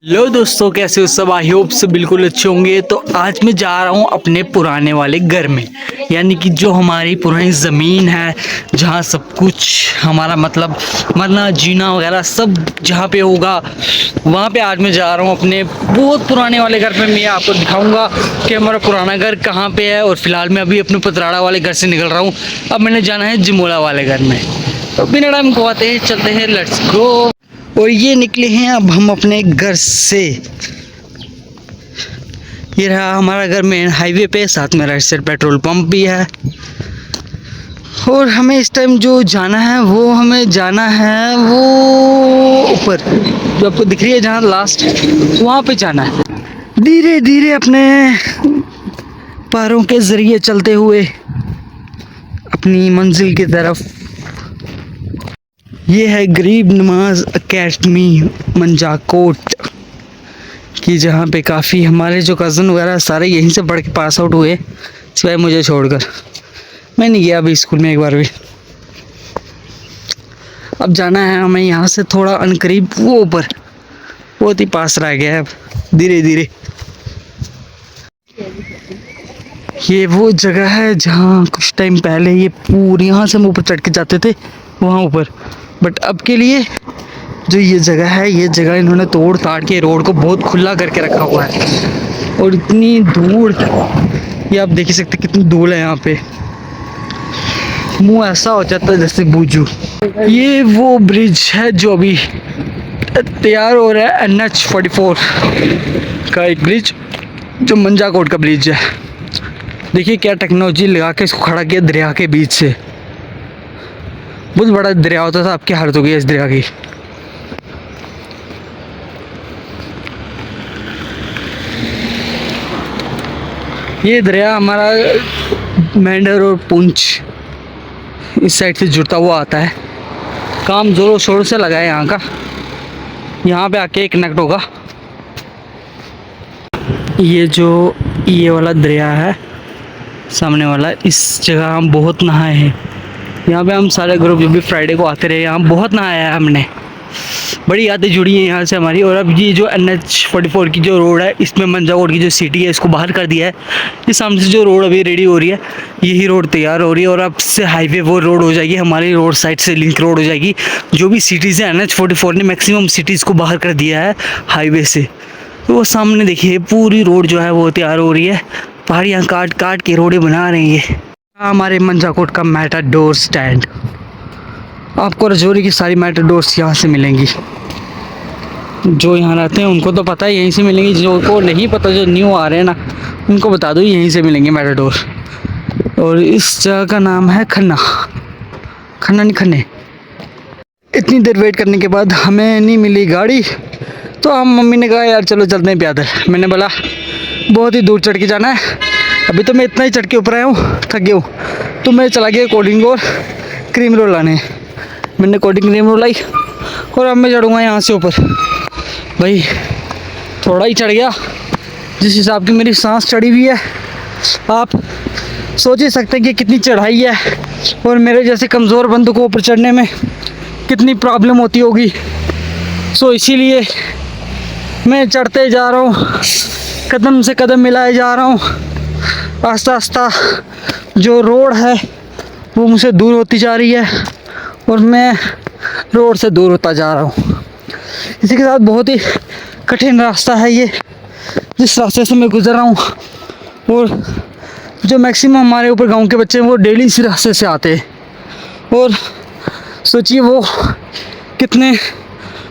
Hello दोस्तों, कैसे हो सब? आई होप सब बिल्कुल अच्छे होंगे। तो आज मैं जा रहा हूँ अपने पुराने वाले घर में, यानी कि जो हमारी पुरानी ज़मीन है, जहाँ सब कुछ हमारा मतलब मरना जीना वगैरह सब जहाँ पे होगा, वहाँ पे आज मैं जा रहा हूँ अपने बहुत पुराने वाले घर पे। मैं आपको दिखाऊंगा कि हमारा पुराना घर कहाँ पे है। और फिलहाल मैं अभी अपने पतराड़ा वाले घर से निकल रहा हूँ। अब मैंने जाना है जमोला वाले घर में। तो बिना टाइम गवाते हैं चलते हैं, लेट्स गो। और ये निकले हैं अब हम अपने घर से। ये रहा हमारा घर मेन हाईवे पे, साथ में राइट साइड पेट्रोल पंप भी है। और हमें इस टाइम जो जाना है वो हमें जाना है वो ऊपर, जो आपको दिख रही है जहाँ लास्ट, वहाँ पे जाना है। धीरे धीरे अपने पैरों के जरिए चलते हुए अपनी मंजिल की तरफ। ये है गरीब नवाज अकेडमी मंजाकोट की, जहाँ पे काफ़ी हमारे जो कज़न वगैरह सारे यहीं से पढ़ के पास आउट हुए, सिवाय मुझे छोड़कर। मैं नहीं गया अभी स्कूल में एक बार भी। अब जाना है हमें यहाँ से थोड़ा अनकरीब, वो ऊपर बहुत ही पास रह गया है अब धीरे धीरे। ये वो जगह है जहाँ कुछ टाइम पहले ये पूरी यहाँ से हम ऊपर चढ़ के जाते थे वहाँ ऊपर। बट अब के लिए जो ये जगह है, ये जगह इन्होंने तोड़ ताड़ के रोड को बहुत खुला करके रखा हुआ है। और इतनी धूल, ये आप देख ही सकते कितनी धूल है यहाँ पे। मुंह ऐसा हो जाता है जैसे बूझू। ये वो ब्रिज है जो अभी तैयार हो रहा है, NH44 का एक ब्रिज, जो मंजाकोट का ब्रिज है। देखिए क्या टेक्नोलॉजी लगा के इसको खड़ा किया दरिया के बीच से। बहुत बड़ा दरिया होता था, अब क्या हालत हो गई इस दरिया की। ये दरिया हमारा मेंढर और पुंछ इस साइड से जुड़ता हुआ आता है। काम जोरों शोर से लगा है यहाँ का, यहाँ पे आके कनेक्ट होगा। ये वाला दरिया है सामने वाला, इस जगह हम बहुत नहाए हैं। यहाँ पे हम सारे ग्रुप जो भी फ्राइडे को आते रहे, यहाँ बहुत नहाया है हमने। बड़ी यादें जुड़ी हैं यहाँ से हमारी। और अब ये जो NH44 की जो रोड है, इसमें मंजाकोट की जो सिटी है इसको बाहर कर दिया है। ये सामने से जो रोड अभी रेडी हो रही है, यही रोड तैयार हो रही है। और अब से हाईवे वो रोड हो जाएगी, हमारी रोड साइड से लिंक रोड हो जाएगी। जो भी सिटीज़ हैं, NH44 ने मैक्सिमम सिटीज़ को बाहर कर दिया है हाईवे से। तो वो सामने देखिए पूरी रोड जो है वो तैयार हो रही है। पहाड़ियाँ काट काट के रोडें बना रही है। हमारे मंजाकोट का मैटाडोर स्टैंड, आपको रजौरी की सारी मैटाडोर्स यहाँ से मिलेंगी। जो यहाँ रहते हैं उनको तो पता है यहीं से मिलेंगी, जो को नहीं पता, जो न्यू आ रहे हैं ना, उनको बता दो यहीं से मिलेंगे मैटाडोर। और इस जगह का नाम है खन्ना, खन्ना नहीं खन्ने। इतनी देर वेट करने के बाद हमें नहीं मिली गाड़ी, तो हम मम्मी ने कहा यार चलो चलते हैं पैदल। मैंने बोला बहुत ही दूर चढ़ के जाना है, अभी तो मैं इतना ही चढ़ के ऊपर आया हूँ, थक गया हूँ। तो मैं चला गया कोल्ड ड्रिंक और क्रीम रोल लाने। मैंने कोल्ड ड्रिंक क्रीम रोल लाई और अब मैं चढ़ूँगा यहाँ से ऊपर। भाई थोड़ा ही चढ़ गया, जिस हिसाब की मेरी सांस चढ़ी हुई है आप सोच ही सकते हैं कि कितनी चढ़ाई है। और मेरे जैसे कमज़ोर बंदों को ऊपर चढ़ने में कितनी प्रॉब्लम होती होगी। सो इसीलिए मैं चढ़ते जा रहा हूँ, कदम से कदम मिलाए जा रहा हूँ। आस्ता आस्ता जो रोड है वो मुझसे दूर होती जा रही है और मैं रोड से दूर होता जा रहा हूँ। इसी के साथ बहुत ही कठिन रास्ता है ये, जिस रास्ते से मैं गुजर रहा हूँ। और जो मैक्सिमम हमारे ऊपर गांव के बच्चे हैं वो डेली इसी रास्ते से आते हैं। और सोचिए वो कितने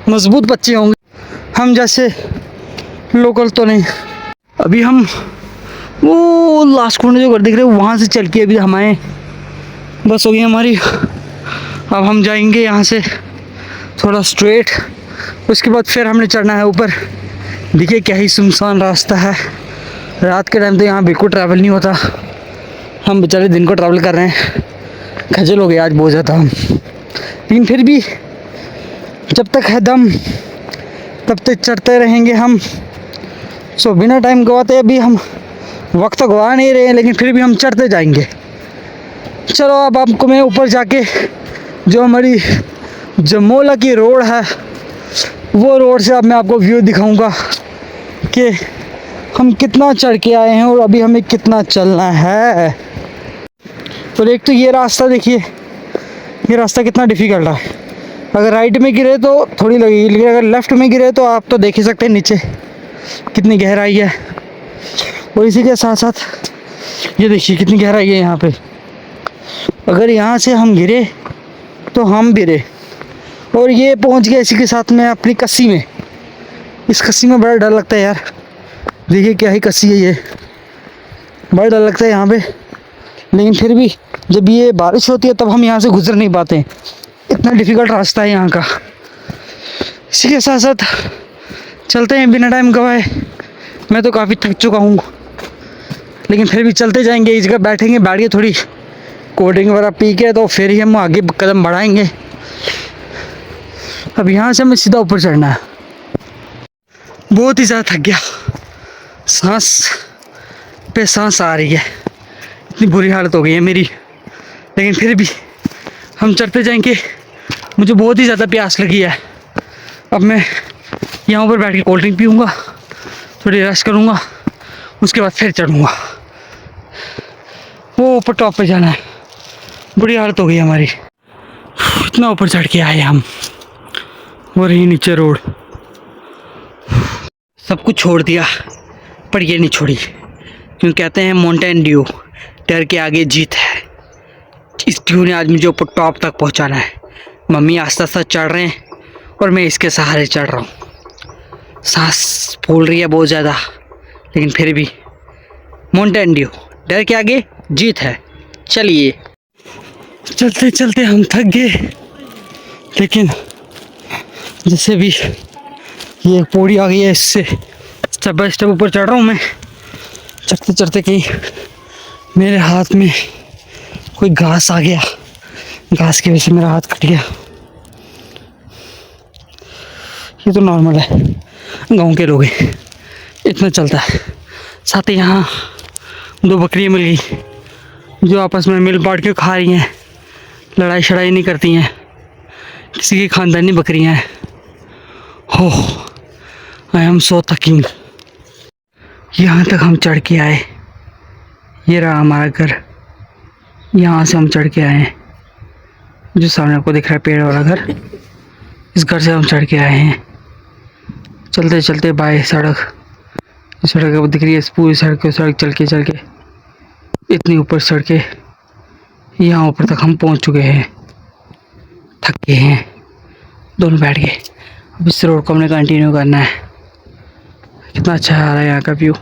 मजबूत बच्चे होंगे, हम जैसे लोकल तो नहीं। अभी हम वो लास्ट कोने जो घर दिख रहे हैं वहाँ से चल के अभी हमारे बस हो गई हमारी। अब हम जाएंगे यहाँ से थोड़ा स्ट्रेट, उसके बाद फिर हमने चढ़ना है ऊपर। देखिए क्या ही सुनसान रास्ता है। रात के टाइम तो यहाँ बिल्कुल ट्रैवल नहीं होता, हम बेचारे दिन को ट्रैवल कर रहे हैं। खजल हो गए आज बहुत ज़्यादा हम, लेकिन फिर भी जब तक है दम तब तक चढ़ते रहेंगे हम। सो बिना टाइम गवाते अभी हम वक्त तो गवा नहीं रहे हैं, लेकिन फिर भी हम चढ़ते जाएंगे। चलो अब आपको मैं ऊपर जाके जो हमारी जमोला की रोड है वो रोड से अब मैं आपको व्यू दिखाऊंगा कि हम कितना चढ़ के आए हैं और अभी हमें कितना चलना है। तो एक तो ये रास्ता देखिए, ये रास्ता कितना डिफ़िकल्ट है। अगर राइट में गिरे तो थोड़ी लगेगी, लेकिन अगर लेफ़्ट में गिरे तो आप तो देख ही सकते हैं नीचे कितनी गहराई है। और इसी के साथ साथ ये देखिए कितनी गहराई है यहाँ पे। अगर यहाँ से हम गिरे तो हम गिरे। और ये पहुँच गया इसी के साथ में अपनी कस्सी में। इस कस्सी में बड़ा डर लगता है यार, देखिए क्या ही कस्सी है ये, बड़ा डर लगता है यहाँ पे। लेकिन फिर भी जब ये बारिश होती है तब हम यहाँ से गुजर नहीं पाते, इतना डिफ़िकल्ट रास्ता है यहाँ का। इसी के साथ साथ चलते हैं बिना टाइम गवाए। मैं तो काफ़ी थक चुका हूँ, लेकिन फिर भी चलते जाएंगे। इस जगह बैठेंगे, बैठ के थोड़ी कोल्ड ड्रिंक वगैरह पी के तो फिर ही हम आगे कदम बढ़ाएंगे। अब यहाँ से हमें सीधा ऊपर चढ़ना है। बहुत ही ज़्यादा थक गया, सांस पे सांस आ रही है, इतनी बुरी हालत हो गई है मेरी। लेकिन फिर भी हम चढ़ते जाएंगे। मुझे बहुत ही ज़्यादा प्यास लगी है। अब मैं यहाँ पर बैठ के कोल्ड ड्रिंक पीऊँगा, थोड़ी रेस्ट करूँगा, उसके बाद फिर चढ़ूँगा। वो ऊपर टॉप पे जाना है, बुरी हालत हो गई हमारी। इतना ऊपर चढ़ के आए हम, और यही नीचे रोड। सब कुछ छोड़ दिया पर ये नहीं छोड़ी, क्यों कहते हैं माउंटेन ड्यू, डर के आगे जीत है। इस ड्यू ने आज मुझे ऊपर टॉप तक पहुंचाना है। मम्मी आस्ता आस्ता चढ़ रहे हैं और मैं इसके सहारे चढ़ रहा हूँ। सांस फूल रही है बहुत ज़्यादा, लेकिन फिर भी माउंटेन ड्यू, डर के आगे जीत है। चलिए, चलते चलते हम थक गए, लेकिन जैसे भी ये एक पौड़ी आ गई है, इससे स्टेप बाय स्टेप ऊपर चढ़ रहा हूँ मैं। चढ़ते चढ़ते कहीं मेरे हाथ में कोई घास आ गया, घास की वजह से मेरा हाथ कट गया। ये तो नॉर्मल है, गांव के लोग हैं, इतना चलता है। साथ ही यहाँ 2 बकरियाँ मिल गई जो आपस में मिल बांट के खा रही हैं, लड़ाई शड़ाई नहीं करती हैं, किसी की खानदानी बकरियाँ हैं। हो, आई एम सो थकिंग। यहाँ तक हम चढ़ के आए, ये रहा हमारा घर। यहाँ से हम चढ़ के आए हैं, जो सामने आपको दिख रहा है पेड़ वाला घर, इस घर से हम चढ़ के आए हैं। चलते चलते बाय सड़क, सड़क अब दिख रही है, इस पूरी सड़क चल के इतनी ऊपर चढ़ के यहाँ ऊपर तक हम पहुँच चुके हैं। थक गए हैं, दोनों बैठ गए। अब इस रोड को हमने कंटिन्यू करना है। कितना अच्छा आ रहा है यहाँ का व्यू।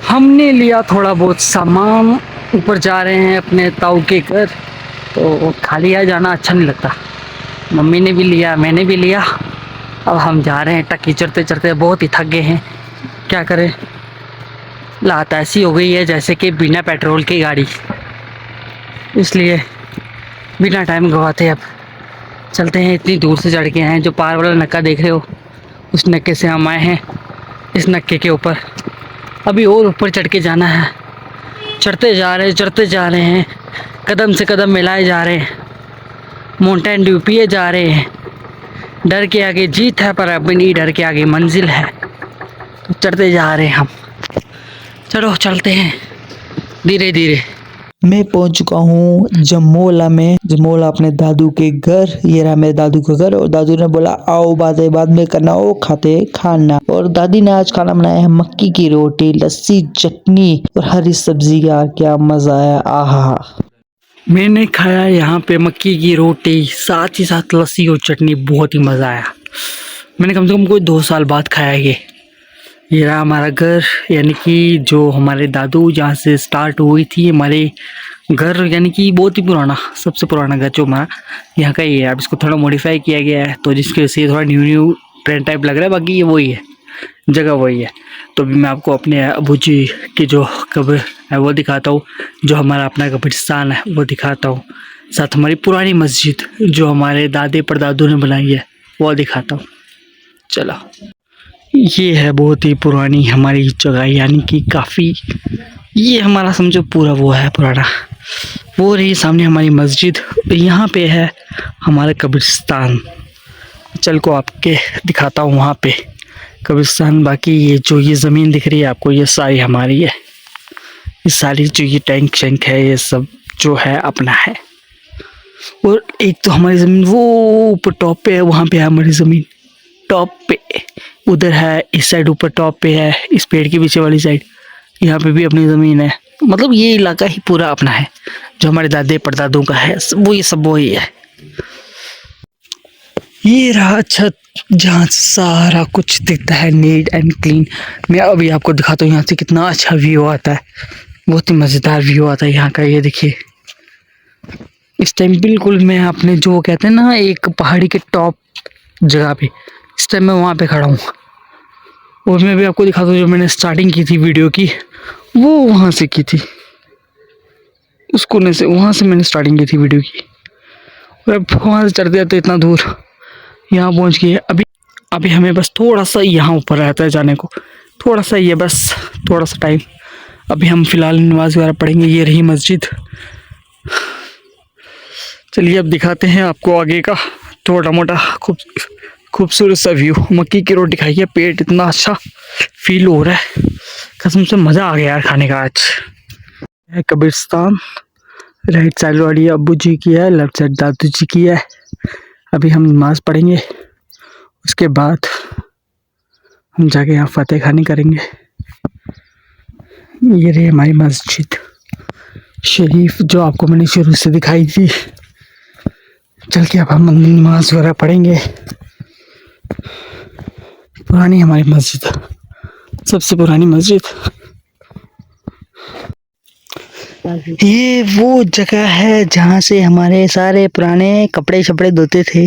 हमने लिया थोड़ा बहुत सामान, ऊपर जा रहे हैं अपने ताऊ के घर। तो खाली यहाँ जाना अच्छा नहीं लगता, मम्मी ने भी लिया, मैंने भी लिया। अब हम जा रहे हैं टक्की चढ़ते चढ़ते, बहुत ही थक गए हैं। क्या करें, लात ऐसी हो गई है जैसे कि बिना पेट्रोल की गाड़ी, इसलिए बिना टाइम गवाते अब चलते हैं। इतनी दूर से चढ़ के आए हैं, जो पार वाला नक्का देख रहे हो उस नक्के से हम आए हैं। इस नक्के के ऊपर अभी और ऊपर चढ़ के जाना है। चढ़ते जा रहे हैं, कदम से कदम मिलाए जा रहे हैं, माउंटेन ड्यू पिए जा रहे हैं। डर के आगे जीत है, पर अपनी डर के आगे मंजिल है। तो चढ़ते जा रहे हैं हम, चलो चलते हैं धीरे धीरे। मैं पहुंच चुका हूँ जमोला में, जमोला अपने दादू के घर। ये रहा मेरे दादू का घर, और दादू ने बोला आओ बातें बाद में करना, ओ खाते खाना। और दादी ने आज खाना बनाया है मक्की की रोटी, लस्सी, चटनी और हरी सब्जी। यार क्या मजा आया, आहा। मैंने खाया यहाँ पे मक्की की रोटी, साथ ही साथ लस्सी और चटनी, बहुत ही मज़ा आया। मैंने कम से कम कोई 2 साल बाद खाया ये रहा हमारा घर, यानी कि जो हमारे दादू जहाँ से स्टार्ट हुई थी हमारे घर, यानी कि बहुत ही पुराना, सबसे पुराना घर जो हमारा यहाँ का ही है। अब इसको थोड़ा मॉडिफाई किया गया है, तो जिसकी वजह से ये थोड़ा न्यू ट्रेंड टाइप लग रहा है, बाकी ये वही है, जगह वही है। तो अभी मैं आपको अपने अबू जी की जो कब्र है वो दिखाता हूँ, जो हमारा अपना कब्रिस्तान है वो दिखाता हूँ, साथ हमारी पुरानी मस्जिद जो हमारे दादे परदादू ने बनाई है वो दिखाता हूँ। चलो, ये है बहुत ही पुरानी हमारी जगह, यानी कि काफ़ी, ये हमारा समझो पूरा वो है पुराना वो रही सामने हमारी मस्जिद, यहाँ पे है हमारा कब्रिस्तान। चल को आपके दिखाता हूँ वहाँ पे कब्रिस्तान। बाकी ये जो ये ज़मीन दिख रही है आपको, ये सारी हमारी है। ये सारी जो ये टैंक शैंक है, ये सब जो है अपना है। और एक तो हमारी ज़मीन वो ऊपर टॉप पे है, वहाँ पे है हमारी ज़मीन टॉप पे। उधर है इस साइड ऊपर टॉप पे है, इस पेड़ के पीछे वाली साइड, यहाँ पे भी अपनी ज़मीन है। मतलब ये इलाका ही पूरा अपना है, जो हमारे दादे परदादों का है वो ये सब वही है। ये रहा छत जहाँ सारा कुछ दिखता है नीट एंड क्लीन। मैं अभी आपको दिखाता हूँ यहाँ से कितना अच्छा व्यू आता है, बहुत ही मज़ेदार व्यू आता है यहाँ का। ये देखिए इस टाइम बिल्कुल मैं अपने जो कहते हैं ना एक पहाड़ी के टॉप जगह पे, इस टाइम मैं वहाँ पे खड़ा हूँ। और मैं भी आपको दिखाता हूँ जो मैंने स्टार्टिंग की थी वीडियो की, वो वहाँ से की थी, उस कोने से, वहाँ से मैंने स्टार्टिंग की थी वीडियो की। और अब वहाँ से चढ़ते जाते इतना दूर यहाँ पहुँच गए। अभी हमें बस थोड़ा सा यहाँ ऊपर रहता है जाने को, थोड़ा सा, ये बस थोड़ा सा टाइम। अभी हम फ़िलहाल नमाज़ वगैरह पढ़ेंगे। ये रही मस्जिद। चलिए अब दिखाते हैं आपको आगे का छोटा मोटा खूबसूरत सा व्यू। मक्की की रोटी खाई है, पेट इतना अच्छा फील हो रहा है, कसम से मज़ा आ गया यार खाने का। आज है कब्रिस्तान, राइट साइड वाली अब्बू जी की है, लेफ्ट साइड दादू जी की है। अभी हम नमाज़ पढ़ेंगे, उसके बाद हम जाके यहाँ फतेह खानी करेंगे। ये रही हमारी मस्जिद शरीफ जो आपको मैंने शुरू से दिखाई थी। चल के अब हम नमाज वगैरह पढ़ेंगे। पुरानी हमारी मस्जिद, सबसे पुरानी मस्जिद। ये वो जगह है जहाँ से हमारे सारे पुराने कपड़े शपड़े धोते थे।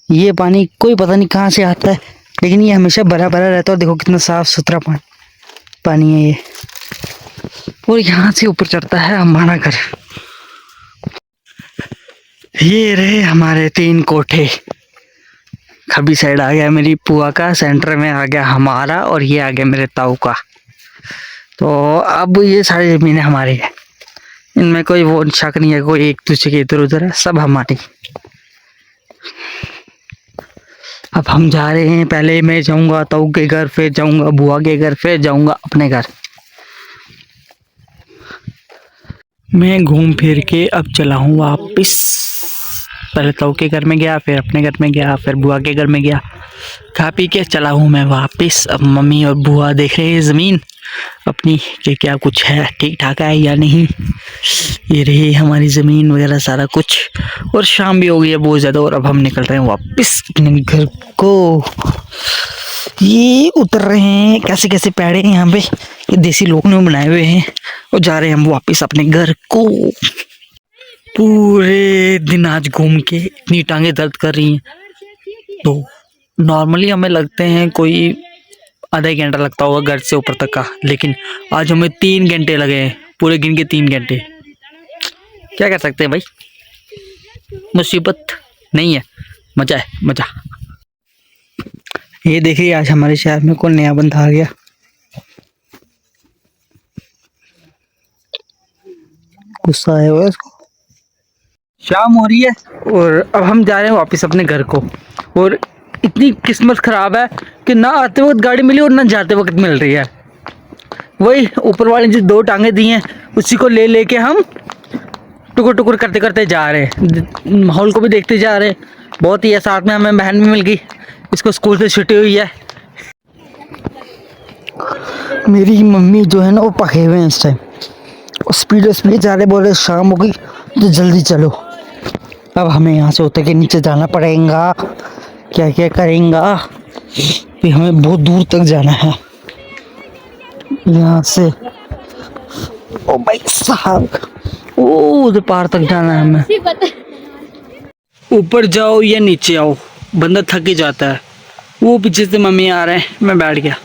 ये पानी कोई पता नहीं कहाँ से आता है, लेकिन ये हमेशा भरा भरा रहता है। और देखो कितना साफ सुथरा पानी है ये। और यहाँ से ऊपर चढ़ता है हमारा घर। ये रहे हमारे 3 कोठे। खबी साइड आ गया मेरी पुआ का, सेंटर में आ गया हमारा, और ये आ गया मेरे ताऊ का। तो अब ये सारी ज़मीनें हमारी है, इनमें कोई वो शक नहीं है कोई एक दूसरे के इधर उधर है, सब हमारी। अब हम जा रहे हैं, पहले मैं जाऊंगा ताऊ के घर, फिर जाऊंगा बुआ के घर, फिर जाऊंगा अपने घर। मैं घूम फिर के अब चला हूँ वापिस। पहले ताऊ के घर में गया, फिर अपने घर में गया, फिर बुआ के घर में गया, खा पी के चला हूँ मैं वापिस। अब मम्मी और बुआ देख रहे हैं ज़मीन अपनी कि क्या कुछ है, ठीक ठाक है या नहीं। ये रही हमारी ज़मीन वगैरह सारा कुछ। और शाम भी हो गई है बहुत ज़्यादा, और अब हम निकल रहे हैं वापस अपने घर को। ये उतर रहे हैं कैसे कैसे पैड़े हैं यहाँ पे, ये देसी लोग ने बनाए हुए हैं, और जा रहे हैं हम वापस अपने घर को। पूरे दिन आज घूम के इतनी टांगे दर्द कर रही हैं। तो नॉर्मली हमें लगते हैं कोई आधा ही घंटा लगता होगा घर से ऊपर तक का, लेकिन आज हमें 3 घंटे लगे हैं, पूरे गिन के 3 घंटे। क्या कर सकते हैं भाई, मुसीबत नहीं है, मजा है मजा। ये देखिए आज हमारे शहर में कोई नया बंदा आ गया। गुस्सा आया हुआ है इसको। शाम हो रही है और अब हम जा रहे हैं वापस अपने घर को। और इतनी किस्मत ख़राब है कि ना आते वक्त गाड़ी मिली और ना जाते वक्त मिल रही है। वही ऊपर वाले जो 2 टांगे दी हैं उसी को ले लेके हम टुकुर टुकुर करते करते जा रहे हैं, माहौल को भी देखते जा रहे हैं। बहुत ही है, साथ में हमें बहन भी मिल गई, इसको स्कूल से छुट्टी हुई है। मेरी मम्मी जो है ना वो पके हुए हैं इस टाइम, स्पीड जा रहे, बोले शाम हो गई तो जल्दी चलो। अब हमें यहाँ से उतर के नीचे जाना पड़ेगा, क्या क्या करेंगा, फिर हमें बहुत दूर तक जाना है यहाँ से। ओ भाई साहब, ओ उधर पार तक जाना है हमें। ऊपर जाओ या नीचे आओ, बंदा थक ही जाता है। वो पीछे से मम्मी आ रहे हैं, मैं बैठ गया।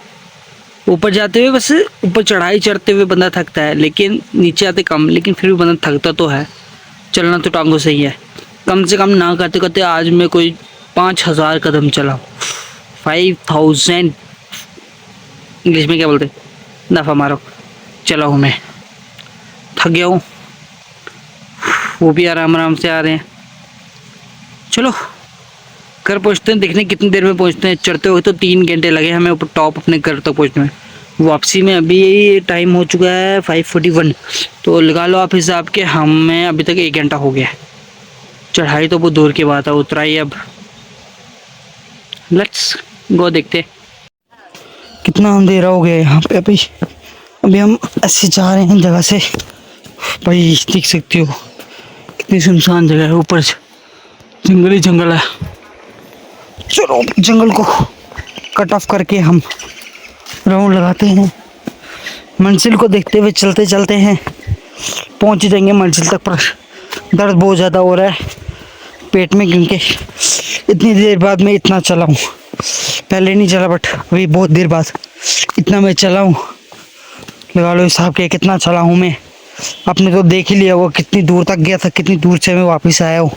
ऊपर जाते हुए बस ऊपर चढ़ाई चढ़ते हुए बंदा थकता है, लेकिन नीचे आते कम, लेकिन फिर भी बंदा थकता तो है। चलना तो टांगों से ही है, कम से कम ना करते करते आज मैं कोई 5000 कदम चला। 5000 इंग्लिश में क्या बोलते, दफ़ा मारो। चला हूँ मैं, थक गया हूँ, वो भी आराम आराम से आ रहे हैं। चलो घर पहुंचते हैं, देखने कितनी देर में पहुंचते हैं। चढ़ते हुए तो 3 घंटे लगे हमें ऊपर टॉप अपने घर तक पहुंचने में। वापसी में अभी यही टाइम हो चुका है 5:41, तो लगा लो आप हिसाब के हमें अभी तक 1 घंटा हो गया है। चढ़ाई तो बहुत दूर की बात है, उतराई अब। लेट्स गो, देखते कितना अंधेरा हो गया है यहाँ पे। अभी हम ऐसे जा रहे हैं जगह से, भाई देख सकते हो कितनी सुनसान जगह है, ऊपर से जंगल ही जंगल है। चलो जंगल को कट ऑफ करके हम राउंड लगाते हैं, मंजिल को देखते हुए चलते चलते हैं, पहुंच जाएंगे मंजिल तक। पर दर्द बहुत ज़्यादा हो रहा है पेट में, क्योंकि इतनी देर बाद मैं इतना चला हूँ। पहले नहीं चला बट अभी बहुत देर बाद इतना मैं चला हूँ। लगा लो हिसाब के कितना चला हूँ मैं। आपने तो देख ही लिया वो कितनी दूर तक गया था, कितनी दूर से मैं वापस आया हूँ।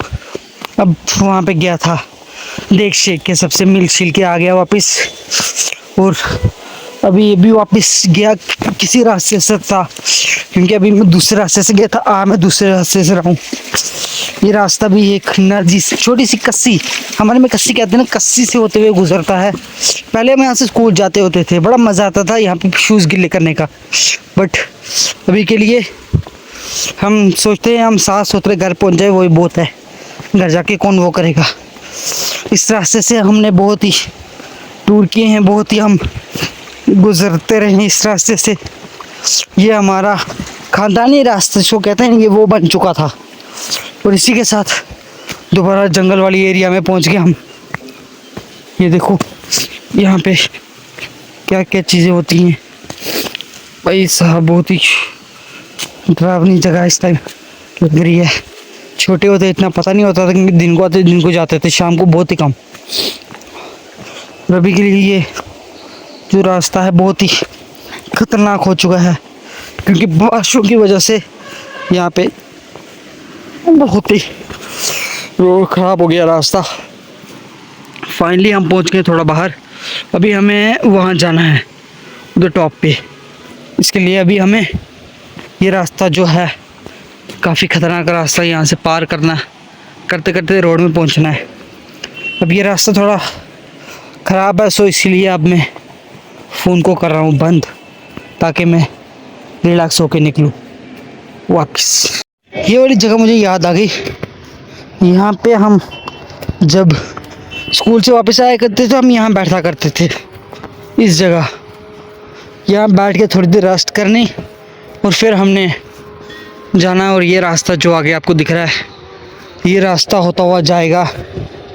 अब वहाँ पे गया था, देख शेख के सबसे मिल छिल के आ गया वापस। और अभी ये भी वापस गया किसी रास्ते से था, क्योंकि अभी मैं दूसरे रास्ते से गया था, मैं दूसरे रास्ते से रहा हूँ। ये रास्ता भी एक नदी छोटी सी कस्सी, हमारे में कस्सी कहते हैं ना, कस्सी से होते हुए गुजरता है। पहले हम यहाँ से स्कूल जाते होते थे, बड़ा मज़ा आता था यहाँ पे शूज़ गिले करने का। बट अभी के लिए हम सोचते हैं हम साफ सुथरे घर पहुँच जाए, वही बहुत है। घर जाके कौन वो करेगा। इस रास्ते से हमने बहुत ही टूर किए हैं, बहुत ही हम गुजरते रहे इस रास्ते से। ये हमारा खानदानी रास्ते जो कहते हैं ये वो बन चुका था। और इसी के साथ दोबारा जंगल वाली एरिया में पहुंच गए हम। ये देखो यहाँ पे क्या क्या चीज़ें होती हैं भाई साहब, बहुत ही डरावनी जगह इस टाइम लग रही है। छोटे होते इतना पता नहीं होता था, क्योंकि दिन को आते दिन को जाते थे, शाम को बहुत ही कम। रवि के लिए ये जो रास्ता है बहुत ही खतरनाक हो चुका है, क्योंकि बारिशों की वजह से यहाँ पे बहुत ही रोड ख़राब हो गया रास्ता। फाइनली हम पहुँच गए थोड़ा बाहर। अभी हमें वहाँ जाना है उधर टॉप पे। इसके लिए अभी हमें ये रास्ता जो है काफ़ी ख़तरनाक रास्ता, यहाँ से पार करना, करते करते रोड में पहुँचना है। अब ये रास्ता थोड़ा ख़राब है, सो इसीलिए अब मैं फ़ोन को कर रहा हूँ बंद, ताकि मैं रिलैक्स होके निकलूँ वापस। ये वाली जगह मुझे याद आ गई। यहाँ पे हम जब स्कूल से वापस आया करते थे, हम यहाँ बैठा करते थे इस जगह। यहाँ बैठ के थोड़ी देर रेस्ट करनी और फिर हमने जाना। और ये रास्ता जो आगे आपको दिख रहा है, ये रास्ता होता हुआ जाएगा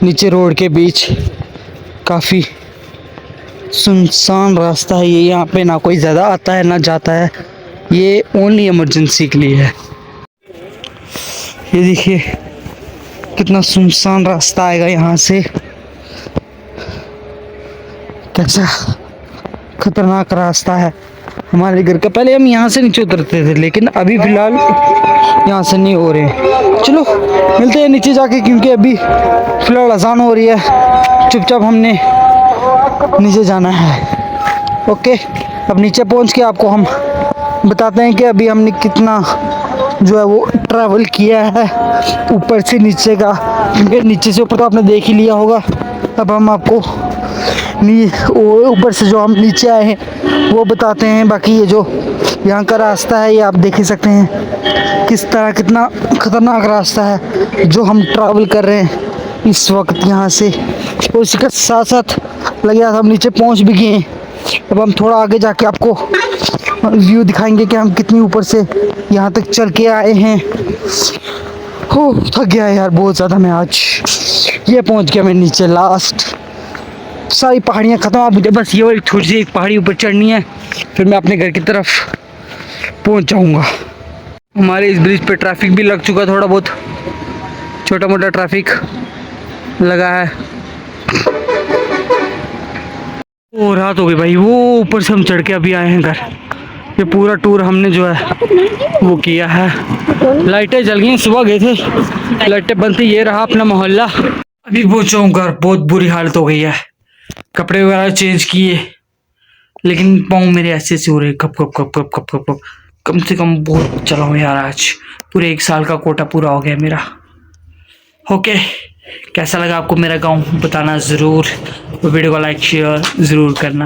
नीचे रोड के बीच। काफ़ी सुनसान रास्ता है ये, यहाँ पे ना कोई ज़्यादा आता है ना जाता है, ये ओनली इमरजेंसी के लिए है। ये देखिए कितना सुनसान रास्ता आएगा यहाँ से, कैसा खतरनाक रास्ता है हमारे घर का। पहले हम यहाँ से नीचे उतरते थे, लेकिन अभी फ़िलहाल यहाँ से नहीं हो रहे। चलो मिलते हैं नीचे जाके, क्योंकि अभी फ़िलहाल अजान हो रही है। चुपचाप हमने नीचे जाना है। ओके, अब नीचे पहुँच के आपको हम बताते हैं कि अभी हमने कितना जो है वो ट्रैवल किया है ऊपर से नीचे का, क्योंकि नीचे से ऊपर तो आपने देख ही लिया होगा। अब हम आपको ऊपर से जो हम नीचे आए हैं वो बताते हैं। बाकी ये जो यहाँ का रास्ता है, ये आप देख ही सकते हैं किस तरह कितना ख़तरनाक रास्ता है जो हम ट्रैवल कर रहे हैं इस वक्त यहाँ से। और इसी के साथ साथ लगे हम नीचे पहुँच भी गए हैं। अब हम थोड़ा आगे जाके आपको व्यू दिखाएंगे कि हम कितनी ऊपर से यहाँ तक चल के आए हैं। हो थक गया यार बहुत ज़्यादा मैं आज। ये पहुँच गया मैं नीचे, लास्ट सारी पहाड़ियाँ ख़त्म। अब मुझे बस ये वाली थोड़ी सी एक पहाड़ी ऊपर चढ़नी है, फिर मैं अपने घर की तरफ पहुँच जाऊँगा। हमारे इस ब्रिज पे ट्रैफिक भी लग चुका है, थोड़ा बहुत छोटा मोटा ट्रैफिक लगा है। वो रात हो गई भाई, वो ऊपर से हम चढ़ के अभी आए हैं घर। ये पूरा टूर हमने जो है वो किया है। लाइटें जल गई, सुबह गए थे लाइटें बंद थी। ये रहा अपना मोहल्ला। अभी पहुंचा हूँ घर, बहुत बुरी हालत हो गई है। कपड़े वगैरह चेंज किए, लेकिन पाँव मेरे ऐसे हो रहे, कप कप कप कप कप कप कप। कम से कम बहुत चला हूँ यार, आज पूरे 1 साल का कोटा पूरा हो गया मेरा। ओके, कैसा लगा आपको मेरा गाँव बताना ज़रूर, वीडियो को लाइक शेयर ज़रूर करना।